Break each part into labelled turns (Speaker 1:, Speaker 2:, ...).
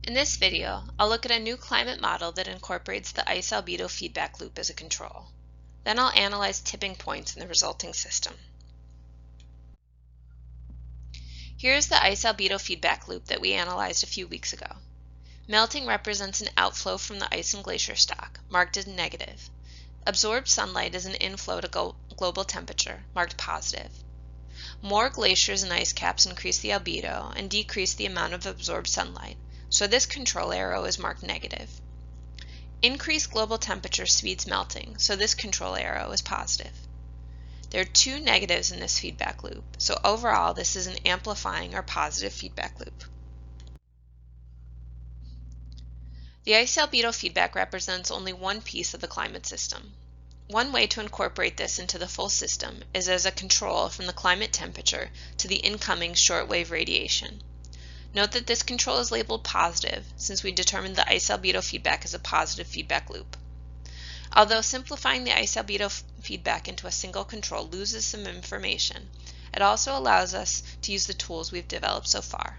Speaker 1: In this video, I'll look at a new climate model that incorporates the ice albedo feedback loop as a control. Then I'll analyze tipping points in the resulting system. Here's the ice albedo feedback loop that we analyzed a few weeks ago. Melting represents an outflow from the ice and glacier stock, marked as negative. Absorbed sunlight is an inflow to global temperature, marked positive. More glaciers and ice caps increase the albedo and decrease the amount of absorbed sunlight, so this control arrow is marked negative. Increased global temperature speeds melting, so this control arrow is positive. There are two negatives in this feedback loop, so overall this is an amplifying or positive feedback loop. The ice albedo feedback represents only one piece of the climate system. One way to incorporate this into the full system is as a control from the climate temperature to the incoming shortwave radiation. Note that this control is labeled positive since we determined the ice albedo feedback as a positive feedback loop. Although simplifying the ice albedo feedback into a single control loses some information, it also allows us to use the tools we've developed so far.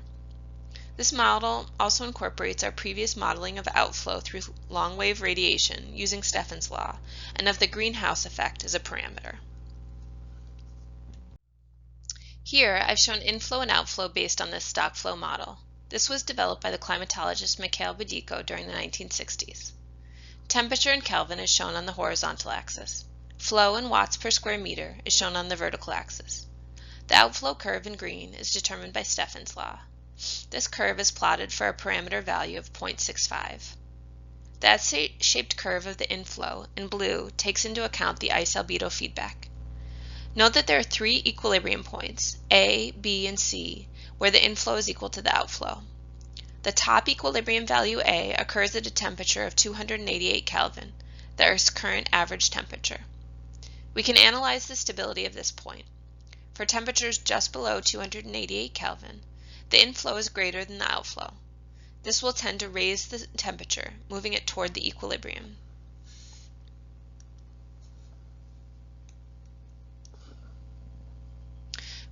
Speaker 1: This model also incorporates our previous modeling of outflow through long-wave radiation using Stefan's law and of the greenhouse effect as a parameter. Here I've shown inflow and outflow based on this stock flow model. This was developed by the climatologist Mikhail Bedico during the 1960s. Temperature in Kelvin is shown on the horizontal axis. Flow in watts per square meter is shown on the vertical axis. The outflow curve in green is determined by Stefan's law. This curve is plotted for a parameter value of 0.65. The S-shaped curve of the inflow in blue takes into account the ice albedo feedback. Note that there are three equilibrium points, A, B, and C, where the inflow is equal to the outflow. The top equilibrium value A occurs at a temperature of 288 Kelvin, the Earth's current average temperature. We can analyze the stability of this point. For temperatures just below 288 Kelvin, the inflow is greater than the outflow. This will tend to raise the temperature, moving it toward the equilibrium.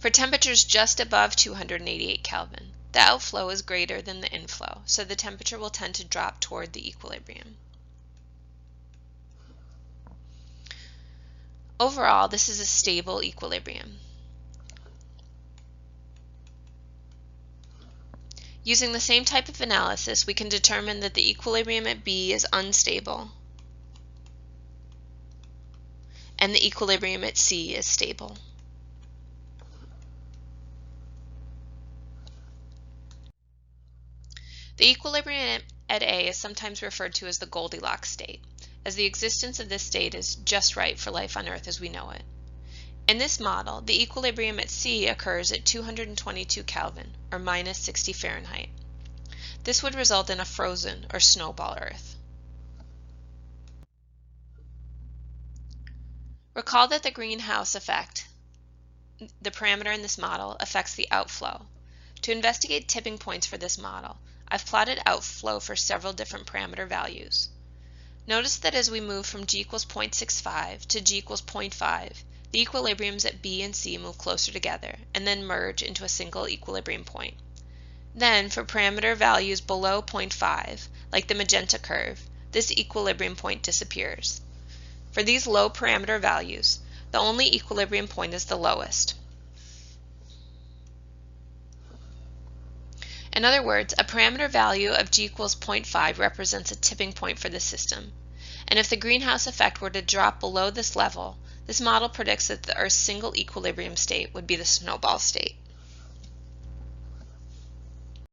Speaker 1: For temperatures just above 288 Kelvin, the outflow is greater than the inflow, so the temperature will tend to drop toward the equilibrium. Overall, this is a stable equilibrium. Using the same type of analysis, we can determine that the equilibrium at B is unstable and the equilibrium at C is stable. The equilibrium at A is sometimes referred to as the Goldilocks state, as the existence of this state is just right for life on Earth as we know it. In this model, the equilibrium at C occurs at 222 Kelvin, or minus 60 Fahrenheit. This would result in a frozen or snowball Earth. Recall that the greenhouse effect, the parameter in this model, affects the outflow. To investigate tipping points for this model, I've plotted outflow for several different parameter values. Notice that as we move from G equals 0.65 to G equals 0.5, the equilibriums at B and C move closer together and then merge into a single equilibrium point. Then, for parameter values below 0.5, like the magenta curve, this equilibrium point disappears. For these low parameter values, the only equilibrium point is the lowest. In other words, a parameter value of G equals 0.5 represents a tipping point for the system. And if the greenhouse effect were to drop below this level, this model predicts that the Earth's single equilibrium state would be the snowball state.